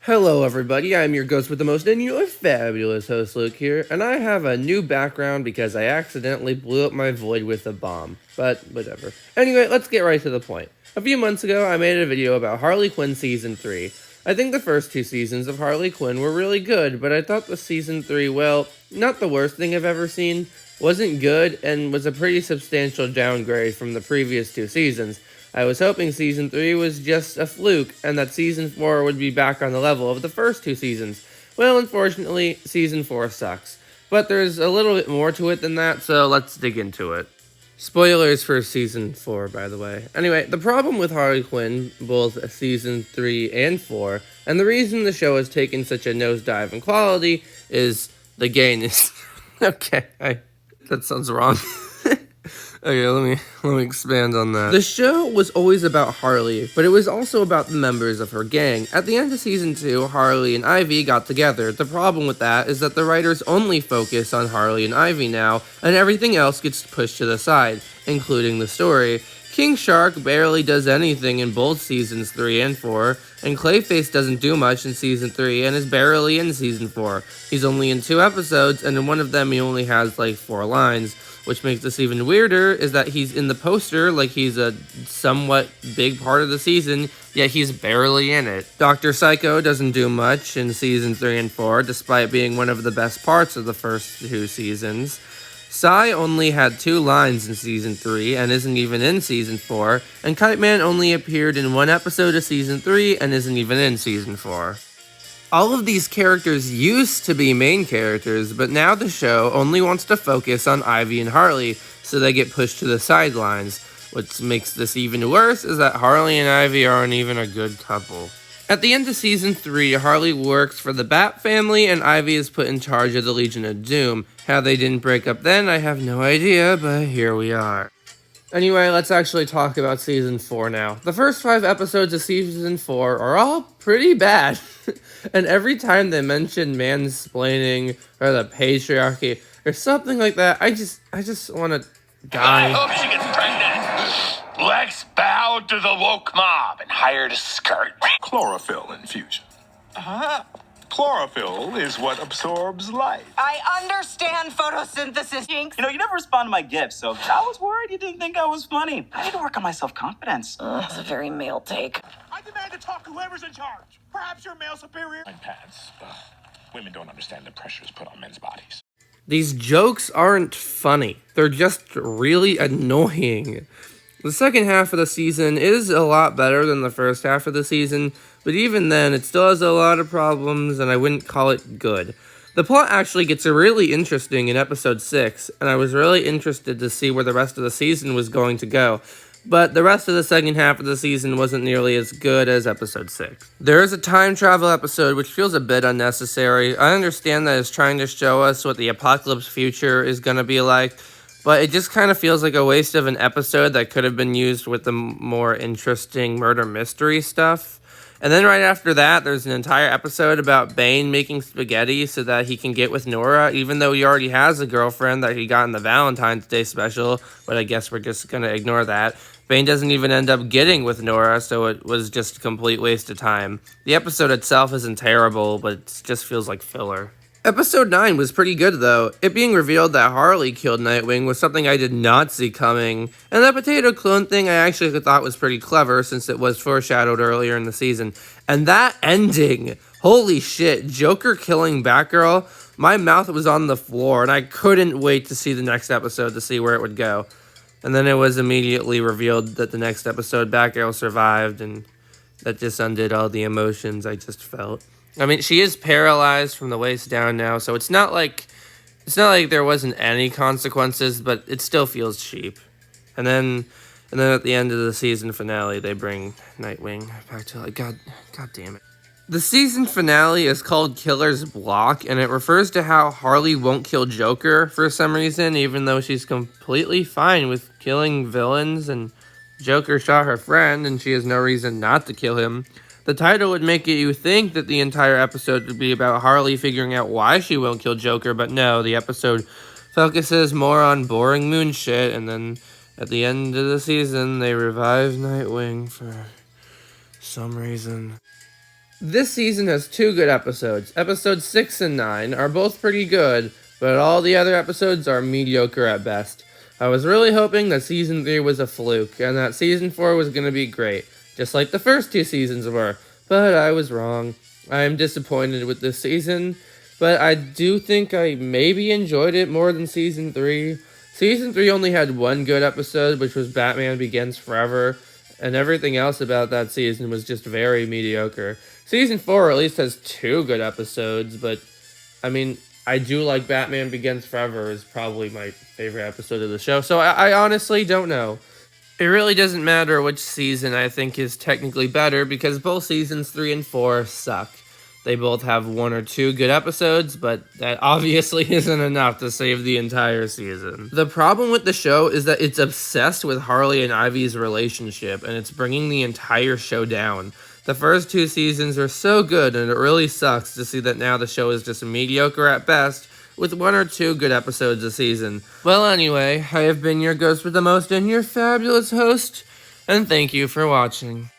Hello everybody, I'm your ghost with the most and your fabulous host Luke here, and I have a new background because I accidentally blew up my void with a bomb, but whatever. Anyway, let's get right to the point. A few months ago, I made a video about Harley Quinn Season 3. I think the first two seasons of Harley Quinn were really good, but I thought the Season 3, well, not the worst thing I've ever seen, wasn't good, and was a pretty substantial downgrade from the previous two seasons. I was hoping Season 3 was just a fluke, and that Season 4 would be back on the level of the first two seasons. Well, unfortunately, Season 4 sucks. But there's a little bit more to it than that, so let's dig into it. Spoilers for Season 4, by the way. Anyway, the problem with Harley Quinn, both Season 3 and 4, and the reason the show has taken such a nosedive in quality, is the gayness. Okay, that sounds wrong. Okay, let me expand on that. The show was always about Harley, but it was also about the members of her gang. At the end of Season 2, Harley and Ivy got together. The problem with that is that the writers only focus on Harley and Ivy now, and everything else gets pushed to the side, including the story. King Shark barely does anything in both Seasons 3 and 4, and Clayface doesn't do much in Season 3 and is barely in Season 4. He's only in 2 episodes, and in one of them he only has like 4 lines. Which makes this even weirder is that he's in the poster like he's a somewhat big part of the season, yet he's barely in it. Dr. Psycho doesn't do much in Season 3 and 4, despite being one of the best parts of the first 2 seasons. Psy only had 2 lines in Season 3 and isn't even in Season 4, and Kite Man only appeared in 1 episode of Season 3 and isn't even in Season 4. All of these characters used to be main characters, but now the show only wants to focus on Ivy and Harley, so they get pushed to the sidelines. What makes this even worse is that Harley and Ivy aren't even a good couple. At the end of Season 3, Harley works for the Bat family, and Ivy is put in charge of the Legion of Doom. How they didn't break up then, I have no idea, but here we are. Anyway, let's actually talk about Season 4 now. The first 5 episodes of Season 4 are all pretty bad. And every time they mention mansplaining or the patriarchy or something like that, I just want to die. I hope she gets pregnant. Let's bow to the woke mob and hire to skirt. Chlorophyll infusion. Chlorophyll is what absorbs light. I understand photosynthesis, Jinx. You know, you never respond to my gifts, so I was worried you didn't think I was funny. I need to work on my self-confidence. That's a very male take. I demand to talk to whoever's in charge. Perhaps your male superior. Pads. Women don't understand the pressures put on men's bodies. These jokes aren't funny. They're just really annoying. The second half of the season is a lot better than the first half of the season, but even then, it still has a lot of problems, and I wouldn't call it good. The plot actually gets really interesting in episode 6, and I was really interested to see where the rest of the season was going to go, but the rest of the second half of the season wasn't nearly as good as episode 6. There is a time travel episode which feels a bit unnecessary. I understand that it's trying to show us what the apocalypse future is going to be like, but it just kind of feels like a waste of an episode that could have been used with the more interesting murder mystery stuff. And then right after that, there's an entire episode about Bane making spaghetti so that he can get with Nora, even though he already has a girlfriend that he got in the Valentine's Day special, but I guess we're just going to ignore that. Bane doesn't even end up getting with Nora, so it was just a complete waste of time. The episode itself isn't terrible, but it just feels like filler. Episode 9 was pretty good, though. It being revealed that Harley killed Nightwing was something I did not see coming, and the potato clone thing I actually thought was pretty clever since it was foreshadowed earlier in the season. And that ending, holy shit, Joker killing Batgirl, my mouth was on the floor, and I couldn't wait to see the next episode to see where it would go. And then it was immediately revealed that the next episode Batgirl survived, and that just undid all the emotions I just felt. I mean, she is paralyzed from the waist down now, so it's not like there wasn't any consequences, but it still feels cheap. And then at the end of the season finale, they bring Nightwing back to life. God damn it. The season finale is called Killer's Block, and it refers to how Harley won't kill Joker for some reason, even though she's completely fine with killing villains, and Joker shot her friend, and she has no reason not to kill him. The title would make you think that the entire episode would be about Harley figuring out why she won't kill Joker, but no, the episode focuses more on boring moon shit, and then at the end of the season, they revive Nightwing for some reason. This season has 2 good episodes. Episodes 6 and 9 are both pretty good, but all the other episodes are mediocre at best. I was really hoping that season 3 was a fluke, and that season 4 was going to be great, just like the first 2 seasons were, but I was wrong. I am disappointed with this season, but I do think I maybe enjoyed it more than season 3. Season 3 only had 1 good episode, which was Batman Begins Forever, and everything else about that season was just very mediocre. Season 4 at least has 2 good episodes, but, I mean, I do like Batman Begins Forever is probably my favorite episode of the show, so I honestly don't know. It really doesn't matter which season I think is technically better, because both seasons 3 and 4 suck. They both have 1 or 2 good episodes, but that obviously isn't enough to save the entire season. The problem with the show is that it's obsessed with Harley and Ivy's relationship, and it's bringing the entire show down. The first 2 seasons are so good, and it really sucks to see that now the show is just mediocre at best, with 1 or 2 good episodes a season. Well, anyway, I have been your ghost with the most and your fabulous host, and thank you for watching.